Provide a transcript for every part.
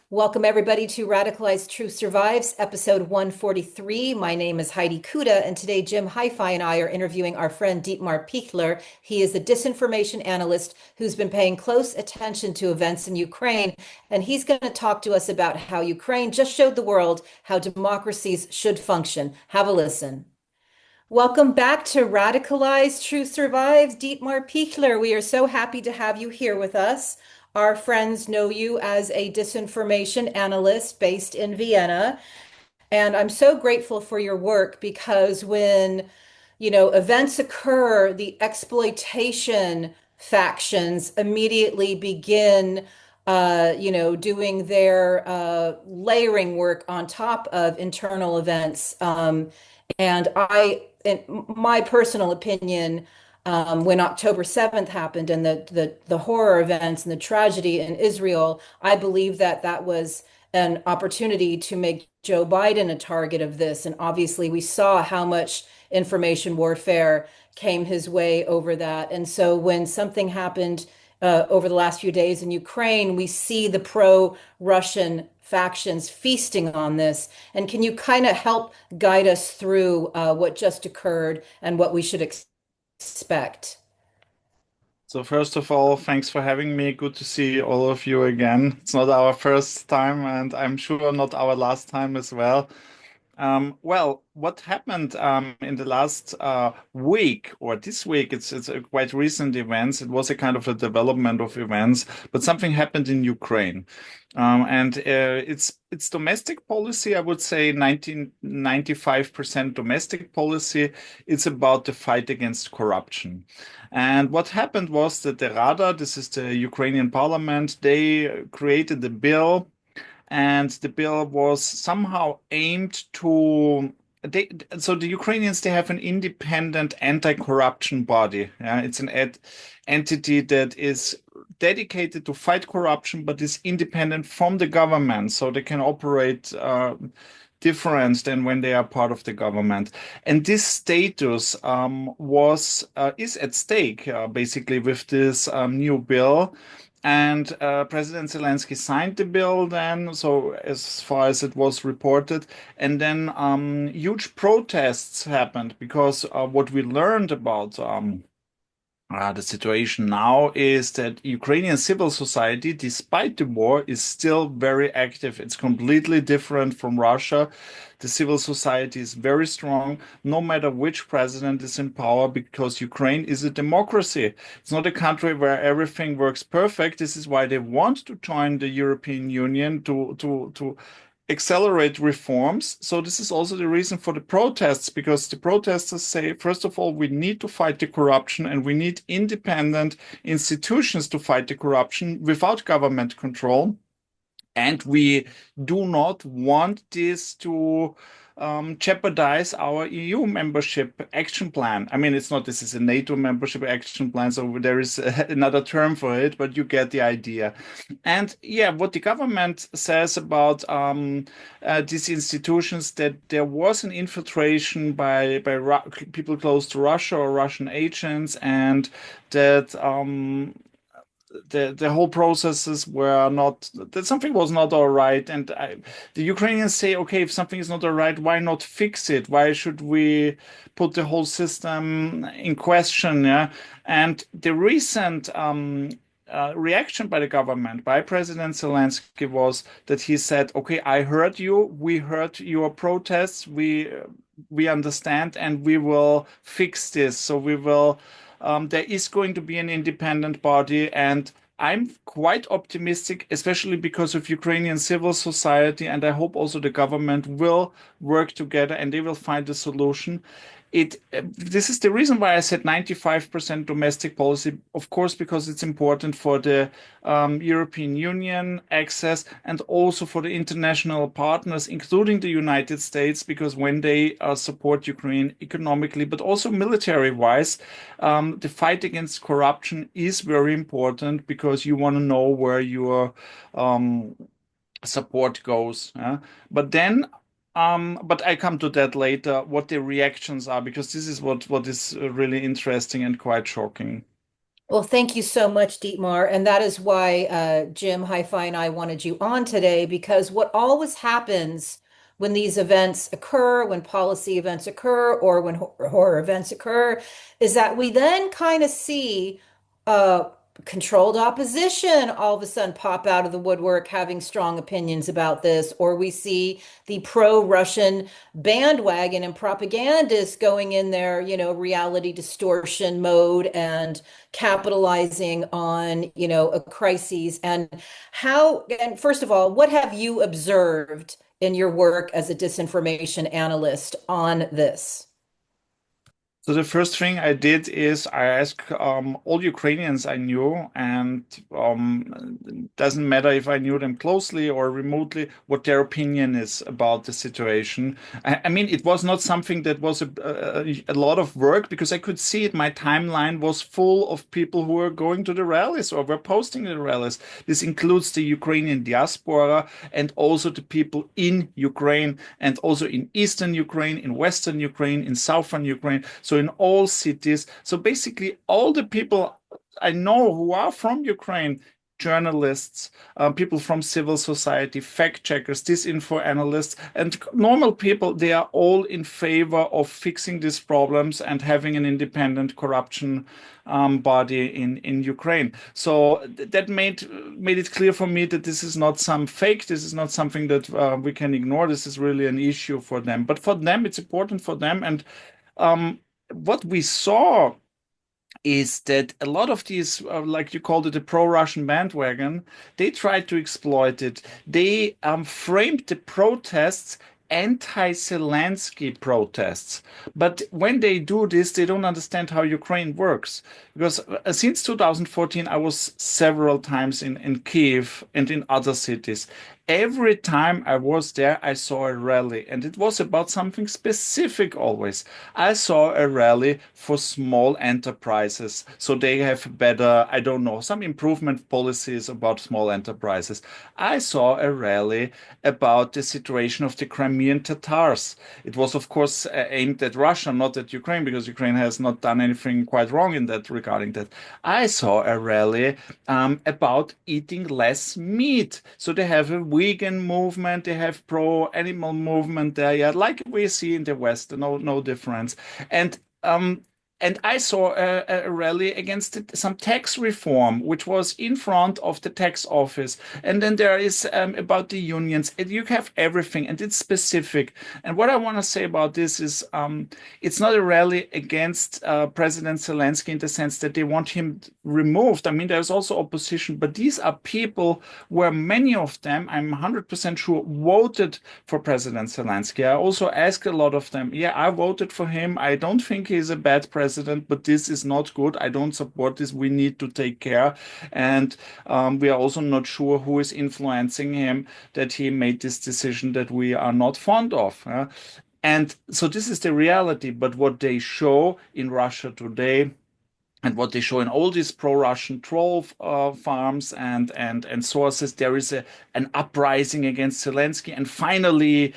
Welcome, everybody, to Radicalized Truth Survives, episode 143. My name is Heidi Kuda, and today Jim Hi-Fi and I are interviewing our friend Dietmar Pichler. He is a disinformation analyst who's been paying close attention to events in Ukraine, and he's going to talk to us about how Ukraine just showed the world how democracies should function. Have a listen. Welcome back to Radicalized Truth Survives, Dietmar Pichler. We are so happy to have you here with us. Our friends know you as a disinformation analyst based in Vienna. And I'm so grateful for your work because when, events occur, the exploitation factions immediately begin, doing their layering work on top of internal events. And in my personal opinion, when October 7th happened and the horror events and the tragedy in Israel, I believe that was an opportunity to make Joe Biden a target of this. And obviously, we saw how much information warfare came his way over that. And so when something happened over the last few days in Ukraine, we see the pro-Russian factions feasting on this. And can you kind of help guide us through what just occurred and what we should expect? So first of all, thanks for having me. Good to see all of you again. It's not our first time, and I'm sure not our last time as well. Well, what happened in the last week or this week? It's a quite recent events. It was a kind of a development of events, but something happened in Ukraine, and it's domestic policy. I would say 95% domestic policy. It's about the fight against corruption. And what happened was that the Rada, this is the Ukrainian parliament, they created a bill, and the bill was somehow aimed to so the Ukrainians, they have an independent anti-corruption body. Yeah, it's an entity that is dedicated to fight corruption, but is independent from the government, so they can operate different than when they are part of the government. And this status was is at stake basically with this new bill. And President Zelensky signed the bill then, so as far as it was reported. And then huge protests happened because what we learned about the situation now is that Ukrainian civil society, despite the war, is still very active. It's completely different from Russia. The civil society is very strong, no matter which president is in power, because Ukraine is a democracy. It's not a country where everything works perfect. This is why they want to join the European Union to accelerate reforms. So this is also the reason for the protests, because the protesters say, first of all, we need to fight the corruption and we need independent institutions to fight the corruption without government control. And we do not want this to jeopardize our EU membership action plan. I mean, it's not, this is a NATO membership action plan, so there is another term for it, but you get the idea. And yeah, what the government says about these institutions, that there was an infiltration by people close to Russia or Russian agents, and that the whole processes were not, that something was not all right. And the Ukrainians say, okay, if something is not all right, why not fix it? Why should we put the whole system in question? Yeah. And the recent reaction by the government, by President Zelensky, was that he said, okay, I heard you, we heard your protests, we understand, and we will fix this. So we will there is going to be an independent body, and I'm quite optimistic, especially because of Ukrainian civil society, and I hope also the government will work together and they will find a solution. This is the reason why I said 95% domestic policy, of course, because it's important for the European Union access and also for the international partners, including the United States, because when they support Ukraine economically, but also military-wise, the fight against corruption is very important because you want to know where your support goes. But then but I come to that later, what the reactions are, because this is what is really interesting and quite shocking. Well, thank you so much, Dietmar. And that is why Jim, Hi-Fi, and I wanted you on today, because what always happens when these events occur, when policy events occur, or when horror events occur, is that we then kind of see uh, controlled opposition all of a sudden pop out of the woodwork having strong opinions about this, or we see the pro-Russian bandwagon and propagandists going in their, reality distortion mode and capitalizing on, a crisis. And first of all, what have you observed in your work as a disinformation analyst on this? So the first thing I did is I asked all Ukrainians I knew, and doesn't matter if I knew them closely or remotely, what their opinion is about the situation. I mean, it was not something that was a lot of work because I could see it. My timeline was full of people who were going to the rallies or were posting the rallies. This includes the Ukrainian diaspora and also the people in Ukraine and also in Eastern Ukraine, in Western Ukraine, in Southern Ukraine. So in all cities. So basically, all the people I know who are from Ukraine, journalists, people from civil society, fact checkers, disinfo analysts, and normal people, they are all in favor of fixing these problems and having an independent corruption body in Ukraine. So that made it clear for me that this is not some fake. This is not something that we can ignore. This is really an issue for them. But for them, it's important for them. And what we saw is that a lot of these, like you called it, the pro-Russian bandwagon, they tried to exploit it. They framed the protests anti-Zelensky protests. But when they do this, they don't understand how Ukraine works. Because since 2014, I was several times in Kyiv and in other cities. Every time I was there, I saw a rally, and it was about something specific always. I saw a rally for small enterprises, so they have better, I don't know, some improvement policies about small enterprises. I saw a rally about the situation of the Crimean Tatars. It was, of course, aimed at Russia, not at Ukraine, because Ukraine has not done anything quite wrong in that regarding that. I saw a rally about eating less meat. So they have a vegan movement, they have pro-animal movement there, yeah, like we see in the West, no difference. And and I saw a rally against some tax reform, which was in front of the tax office. And then there is about the unions. And you have everything, and it's specific. And what I want to say about this is it's not a rally against President Zelensky in the sense that they want him removed. I mean, there's also opposition, but these are people where many of them, I'm 100% sure, voted for President Zelensky. I also asked a lot of them, yeah, I voted for him. I don't think he's a bad president, but this is not good. I don't support this. We need to take care. And we are also not sure who is influencing him that he made this decision that we are not fond of. And so this is the reality. But what they show in Russia today, and what they show in all these pro-Russian troll farms and sources, there is an uprising against Zelensky. And finally,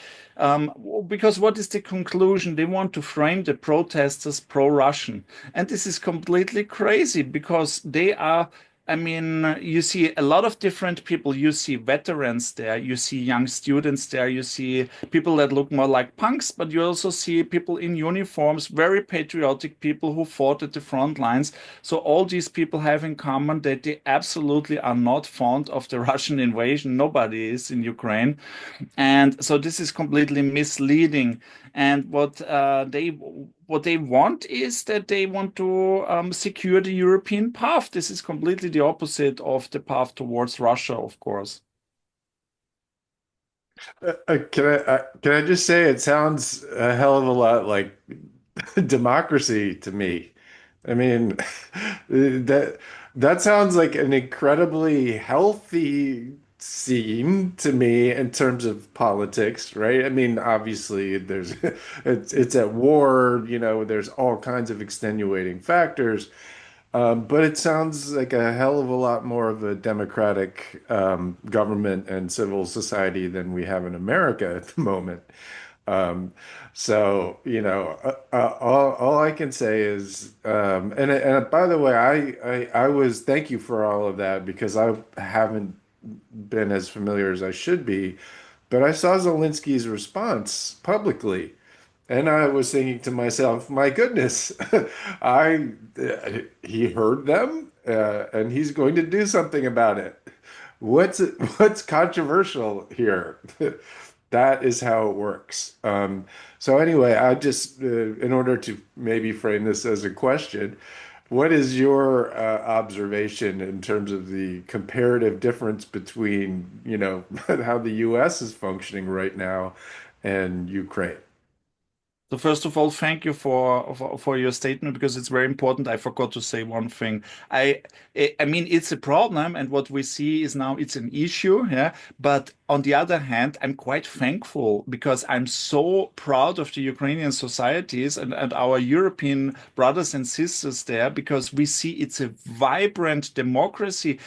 because what is the conclusion? They want to frame the protesters pro-Russian. And this is completely crazy because they are, I mean, you see a lot of different people. You see veterans there, you see young students there, you see people that look more like punks, but you also see people in uniforms, very patriotic people who fought at the front lines. So all these people have in common that they absolutely are not fond of the Russian invasion. Nobody is in Ukraine. And so this is completely misleading. And what they want is that they want to secure the European path. This is completely the opposite of the path towards Russia, of course. Can I just say it sounds a hell of a lot like democracy to me. I mean, that that sounds like an incredibly healthy scene to me in terms of politics, right? I mean, obviously there's it's at war, there's all kinds of extenuating factors. But it sounds like a hell of a lot more of a democratic government and civil society than we have in America at the moment. Um, So, all I can say is, and by the way, I was, thank you for all of that because I haven't been as familiar as I should be, but I saw Zelensky's response publicly, and I was thinking to myself, my goodness, I he heard them, and he's going to do something about it. What's controversial here? That is how it works. So anyway, I just, in order to maybe frame this as a question, what is your observation in terms of the comparative difference between, how the US is functioning right now and Ukraine? So first of all, thank you for your statement because it's very important. I forgot to say one thing. I I mean it's a problem, and what we see is now it's an issue, yeah. But on the other hand, I'm quite thankful because I'm so proud of the Ukrainian societies and our European brothers and sisters there because we see it's a vibrant democracy.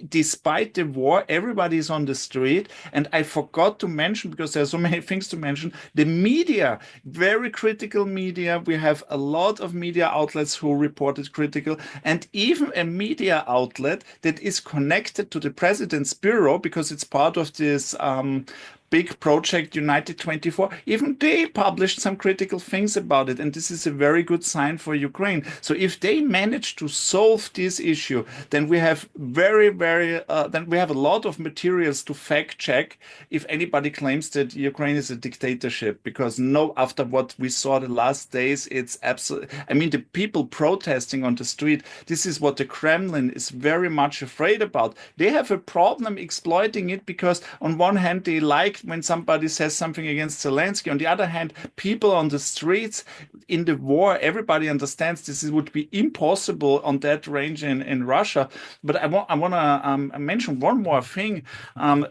Despite the war, everybody is on the street. And I forgot to mention because there's so many things to mention. The media, very critical media. We have a lot of media outlets who reported critical, and even a media outlet that is connected to the president's bureau because it's part of this big project United 24. Even they published some critical things about it, and this is a very good sign for Ukraine. So if they manage to solve this issue, then we have then we have a lot of materials to fact check if anybody claims that Ukraine is a dictatorship, because no, after what we saw the last days, it's absolutely, I mean, the people protesting on the street, this is what the Kremlin is very much afraid about. They have a problem exploiting it because on one hand, they like when somebody says something against Zelensky. On the other hand, people on the streets in the war, everybody understands this would be impossible on that range in Russia. But I want to mention one more thing.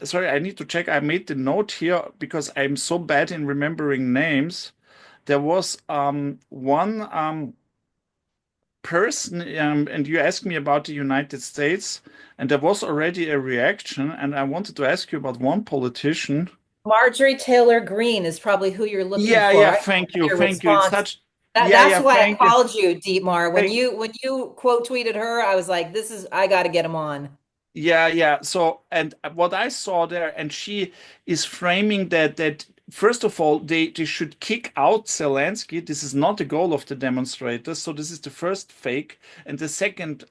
Sorry, I need to check. I made the note here because I'm so bad in remembering names. There was one person, and you asked me about the United States, and there was already a reaction, and I wanted to ask you about one politician. Marjorie Taylor Greene is probably who you're looking Yeah, for. yeah, I thank you, your thank you. It's response. such, That, yeah, that's yeah, why I thank you. called you, Dietmar. When Thank, you quote tweeted her, I was like, this is I got to get him on. Yeah, yeah. So, and what I saw there, and she is framing that first of all, they should kick out Zelensky. This is not the goal of the demonstrators. So this is the first fake, and the second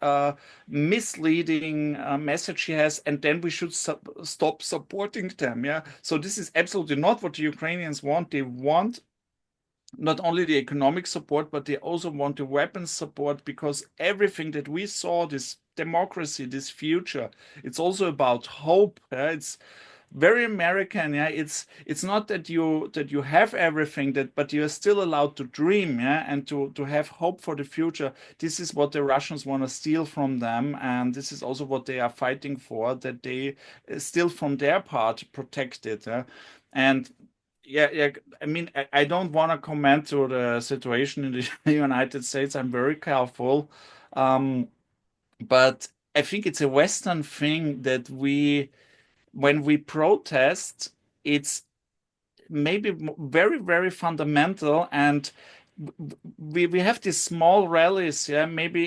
misleading message she has, and then we should stop supporting them. Yeah. So this is absolutely not what the Ukrainians want. They want not only the economic support, but they also want the weapons support because everything that we saw, this democracy, this future, it's also about hope. Yeah? It's very American. Yeah, it's not that you have everything that, but you are still allowed to dream. Yeah, and to have hope for the future. This is what the Russians want to steal from them, and this is also what they are fighting for. That they still from their part protect it. Yeah? And yeah, yeah. I mean, I don't want to comment to the situation in the United States. I'm very careful. Um, but I think it's a Western thing that when we protest, it's maybe very, very fundamental. And we have these small rallies, yeah. Maybe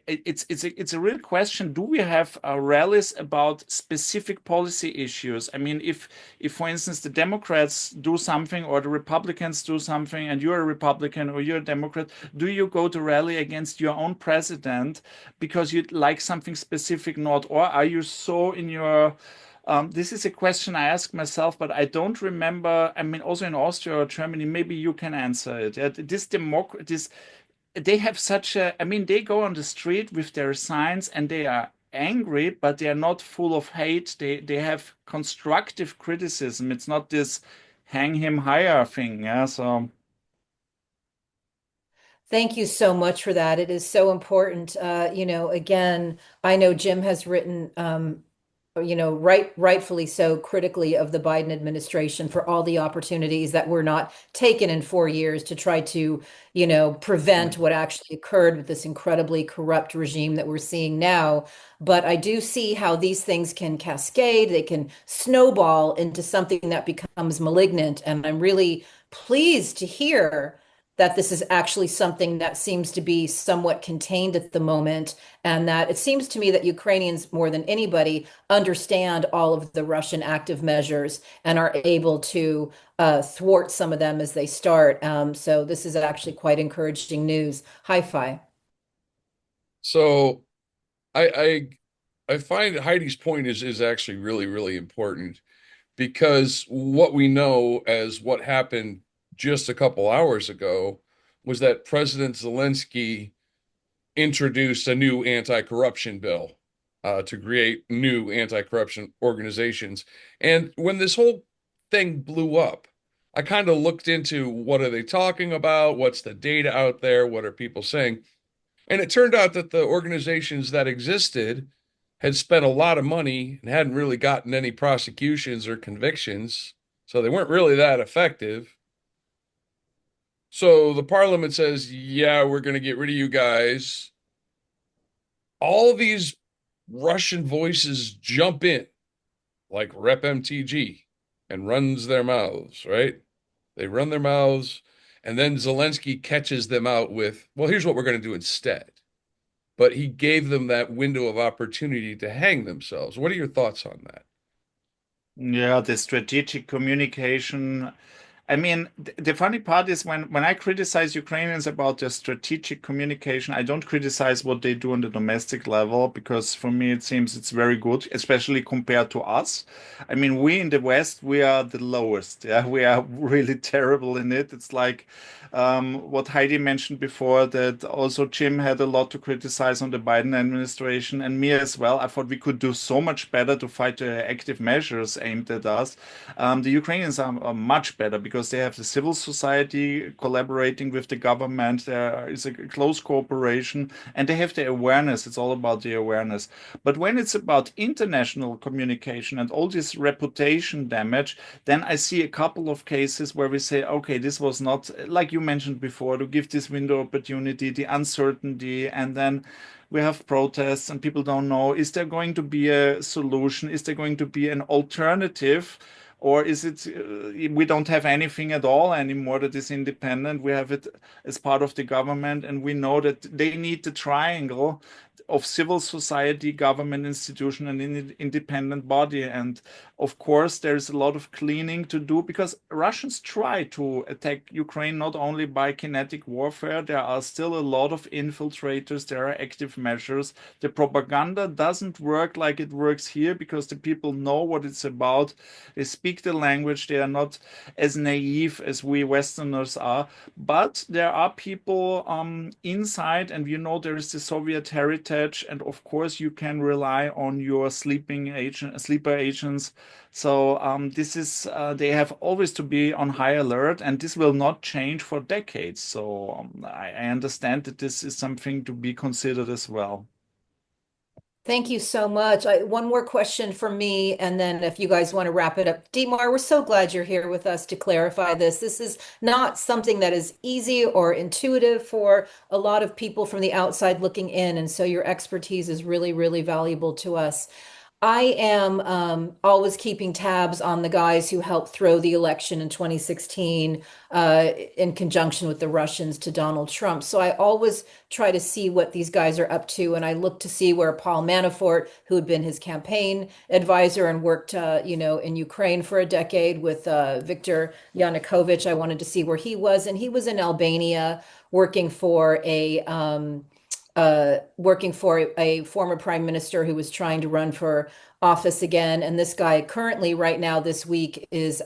it's a real question. Do we have rallies about specific policy issues? I mean, if for instance the Democrats do something or the Republicans do something, and you're a Republican or you're a Democrat, do you go to rally against your own president because you like something specific, not, or are you so in your this is a question I ask myself, but I don't remember. I mean, also in Austria or Germany, maybe you can answer it. Yeah, this they have such a. I mean, they go on the street with their signs and they are angry, but they are not full of hate. They have constructive criticism. It's not this hang him higher thing. Yeah, so. Thank you so much for that. It is so important. Again, I know Jim has written rightfully so critically of the Biden administration for all the opportunities that were not taken in 4 years to try to, prevent what actually occurred with this incredibly corrupt regime that we're seeing now. But I do see how these things can cascade, they can snowball into something that becomes malignant. And I'm really pleased to hear that this is actually something that seems to be somewhat contained at the moment, and that it seems to me that Ukrainians, more than anybody, understand all of the Russian active measures and are able to thwart some of them as they start. So this is actually quite encouraging news. Hi-fi. So I find Heidi's point is actually really, really important because what we know as what happened just a couple hours ago was that President Zelensky introduced a new anti-corruption bill to create new anti-corruption organizations. And when this whole thing blew up, I kind of looked into what are they talking about? What's the data out there? What are people saying? And it turned out that the organizations that existed had spent a lot of money and hadn't really gotten any prosecutions or convictions. So they weren't really that effective. So the parliament says, yeah, we're going to get rid of you guys. All these Russian voices jump in, like Rep MTG, and runs their mouths, right? They run their mouths, and then Zelensky catches them out with, well, here's what we're going to do instead. But he gave them that window of opportunity to hang themselves. What are your thoughts on that? Yeah, the strategic communication. I mean, the funny part is when I criticize Ukrainians about their strategic communication, I don't criticize what they do on the domestic level because for me it seems it's very good, especially compared to us. I mean, we in the West, we are the lowest. Yeah, we are really terrible in it. It's like what Heidi mentioned before, that also Jim had a lot to criticize on the Biden administration and me as well. I thought we could do so much better to fight the active measures aimed at us. The Ukrainians are much better because they have the civil society collaborating with the government. There is a close cooperation and they have the awareness. It's all about the awareness. But when it's about international communication and all this reputation damage, then I see a couple of cases where we say, okay, this was not, like you mentioned before, to give this window opportunity, the uncertainty, and then we have protests and people don't know, is there going to be a solution? Is there going to be an alternative? Or is it we don't have anything at all anymore that is independent? We have it as part of the government, and we know that they need the triangle of civil society, government institution, and an independent body. And of course, there's a lot of cleaning to do because Russians try to attack Ukraine not only by kinetic warfare, there are still a lot of infiltrators, there are active measures. The propaganda doesn't work like it works here because the people know what it's about. They speak the language, they are not as naive as we Westerners are. But there are people inside, and you know there is the Soviet heritage, and of course you can rely on your sleeper agents. So this is they have always to be on high alert, and this will not change for decades. So I understand that this is something to be considered as well. Thank you so much. One more question from me, and then if you guys want to wrap it up. Dietmar, we're so glad you're here with us to clarify this. This is not something that is easy or intuitive for a lot of people from the outside looking in, and so your expertise is really, really valuable to us. I am always keeping tabs on the guys who helped throw the election in 2016 in conjunction with the Russians to Donald Trump. So I always try to see what these guys are up to. And I look to see where Paul Manafort, who had been his campaign advisor and worked, in Ukraine for a decade with Viktor Yanukovych, I wanted to see where he was. And he was in Albania working for a former prime minister who was trying to run for office again. And this guy currently, right now, this week, is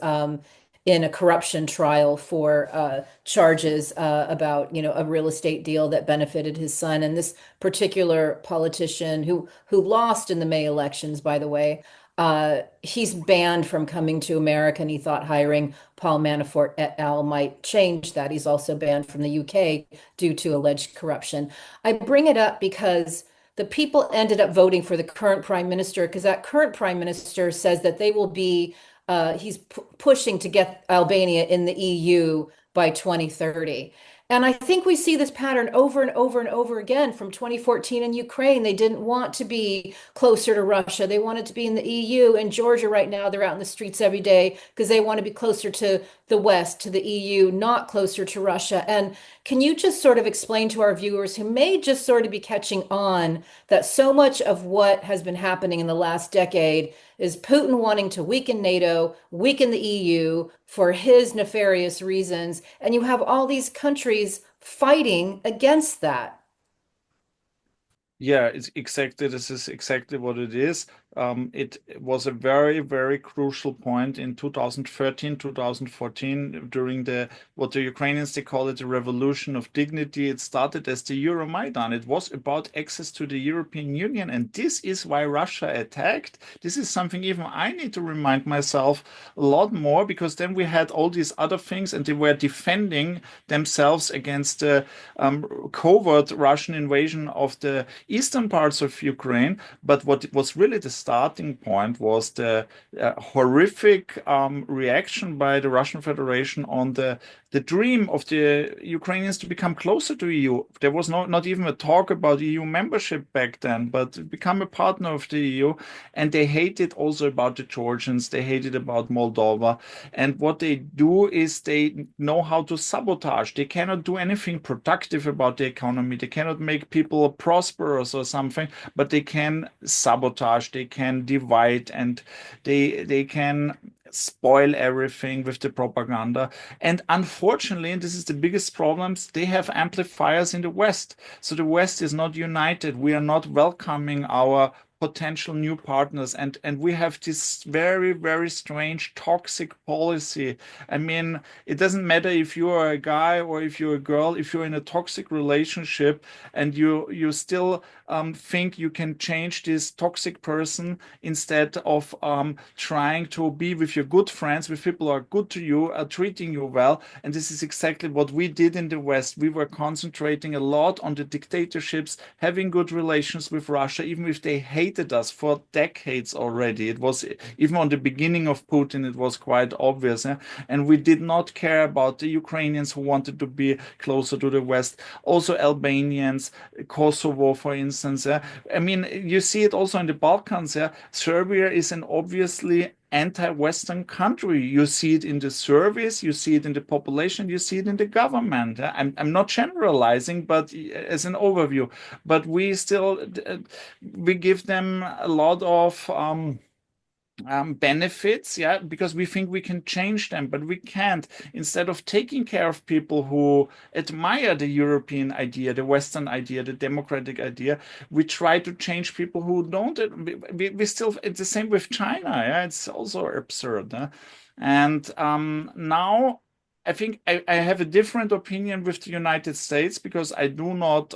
in a corruption trial for charges about, a real estate deal that benefited his son. And this particular politician who lost in the May elections, by the way, he's banned from coming to America, and he thought hiring Paul Manafort et al. Might change that. He's also banned from the UK due to alleged corruption. I bring it up because the people ended up voting for the current prime minister because that current prime minister says that they will be, he's pushing to get Albania in the EU by 2030. And I think we see this pattern over and over and over again from 2014 in Ukraine. They didn't want to be closer to Russia. They wanted to be in the EU. In Georgia right now, they're out in the streets every day because they want to be closer to the West, to the EU, not closer to Russia. And can you just sort of explain to our viewers who may just sort of be catching on that so much of what has been happening in the last decade is Putin wanting to weaken NATO, weaken the EU for his nefarious reasons, and you have all these countries fighting against that. Yeah, it's exactly, this is exactly what it is. It was a very, very crucial point in 2013, 2014, during what the Ukrainians, they call it the revolution of dignity. It started as the Euromaidan. It was about access to the European Union. And this is why Russia attacked. This is something even I need to remind myself a lot more, because then we had all these other things and they were defending themselves against the covert Russian invasion of the eastern parts of Ukraine. But what was really the starting point was the horrific reaction by the Russian Federation on the dream of the Ukrainians to become closer to EU. There was not even a talk about EU membership back then, but become a partner of the EU. And they hated also about the Georgians. They hated about Moldova. And what they do is they know how to sabotage. They cannot do anything productive about the economy. They cannot make people prosperous or something, but they can sabotage. They can divide, and they can spoil everything with the propaganda. And unfortunately, and this is the biggest problems, they have amplifiers in the West. So the West is not united. We are not welcoming our potential new partners, and we have this very, very strange toxic policy. I mean, it doesn't matter if you are a guy or if you're a girl. If you're in a toxic relationship and you still think you can change this toxic person, instead of trying to be with your good friends, with people who are good to you, are treating you well. And this is exactly what we did in the West. We were concentrating a lot on the dictatorships, having good relations with Russia, even if they hated us for decades already. It was even on the beginning of Putin, it was quite obvious. And we did not care about the Ukrainians who wanted to be closer to the West. Also Albanians, Kosovo, for instance. I mean, you see it also in the Balkans. Serbia is an obviously anti-Western country. You see it in the service, you see it in the population, you see it in the government. I'm not generalizing, but as an overview. But we still we give them a lot of benefits, yeah, because we think we can change them, but we can't. Instead of taking care of people who admire the European idea, the Western idea, the democratic idea, we try to change people who don't. We still, it's the same with China, yeah, it's also absurd. And now I think I have a different opinion with the United States, because I do not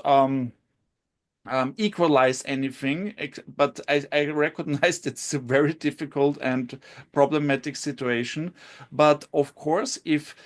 equalize anything, but I recognize that it's a very difficult and problematic situation. But of course, if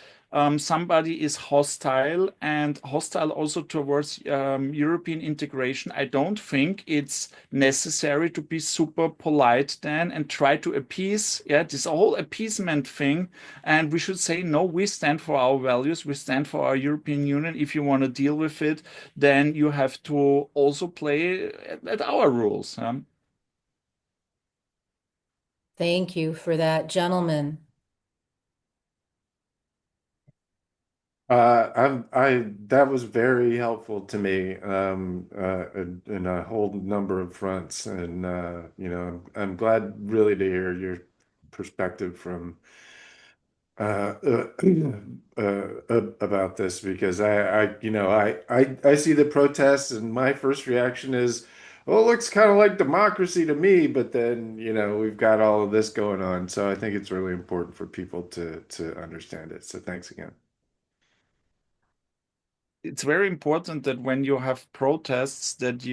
somebody is hostile, and hostile also towards European integration, I don't think it's necessary to be super polite then and try to appease, yeah, this whole appeasement thing. And we should say, no, we stand for our values, we stand for our European Union. If you want to deal with it, then you have to also play at our rules. Thank you for that, gentlemen. That was very helpful to me, in a whole number of fronts. And, I'm glad really to hear your perspective from, uh, uh, about this, because I see the protests and my first reaction is, well, it looks kind of like democracy to me, but then, we've got all of this going on. So I think it's really important for people to understand it. So thanks again. It's very important that when you have protests, that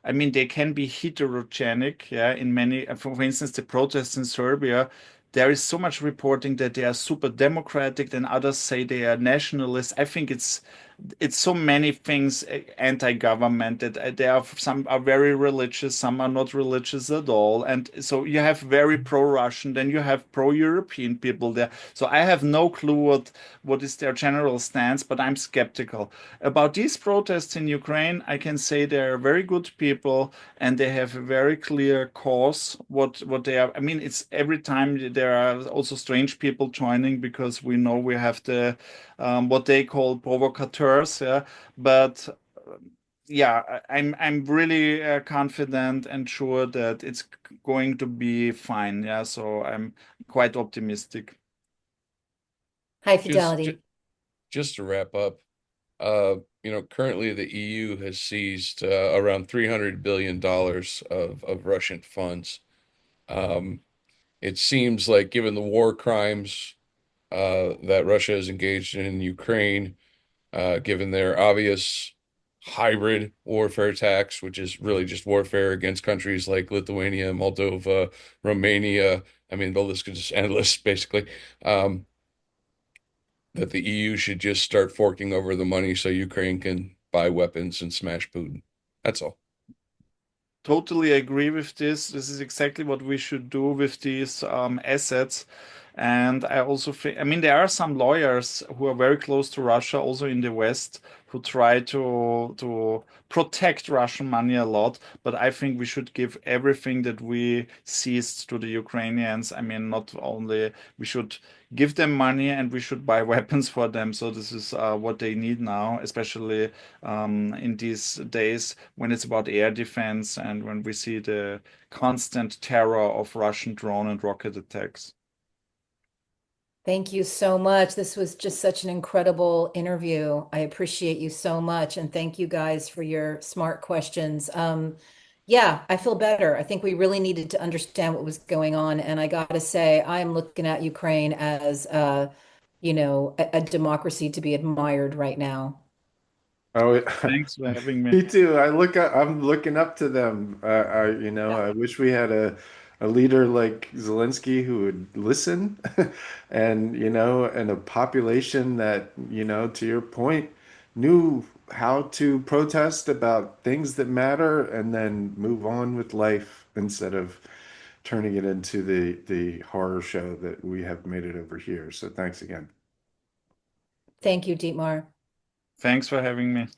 I mean, they can be heterogenic, yeah, in many, for instance, the protests in Serbia, there is so much reporting that they are super democratic, then others say they are nationalists. I think it's it's so many things anti-government that there are some are very religious, some are not religious at all, and so you have very pro-Russian, then you have pro-European people there. So I have no clue what is their general stance, but I'm skeptical about these protests in Ukraine. I can say they're very good people, and they have a very clear cause. What they are. I mean, it's every time there are also strange people joining because we know we have the what they call provocateurs. Yeah, but yeah, I'm really confident and sure that it's going to be fine. Yeah, so I'm quite optimistic. High Just, just fidelity. just to wrap up, currently the EU has seized around $300 billion of Russian funds. Um, it seems like, given the war crimes that Russia has engaged in Ukraine, given their obvious hybrid warfare attacks, which is really just warfare against countries like Lithuania, Moldova, Romania. I mean, the list could just endless, basically. Um, that the EU should just start forking over the money so Ukraine can buy weapons and smash Putin. That's all. Totally agree with this. This is exactly what we should do with these assets. And I also think, I mean, there are some lawyers who are very close to Russia, also in the West, who try to protect Russian money a lot. But I think we should give everything that we seized to the Ukrainians. I mean, not only we should give them money and we should buy weapons for them. So this is what they need now, especially in these days when it's about air defense and when we see the constant terror of Russian drone and rocket attacks. Thank you so much. This was just such an incredible interview. I appreciate you so much. And thank you guys for your smart questions. Yeah, I feel better. I think we really needed to understand what was going on. And I got to say, I'm looking at Ukraine as, a democracy to be admired right now. Oh, Thanks for having me. me too. I'm looking up to them. Yeah. I wish we had a leader like Zelensky who would listen and, and a population that, to your point, knew how to protest about things that matter and then move on with life instead of turning it into the horror show that we have made it over here. So thanks again. Thank you, Dietmar. Thanks for having me.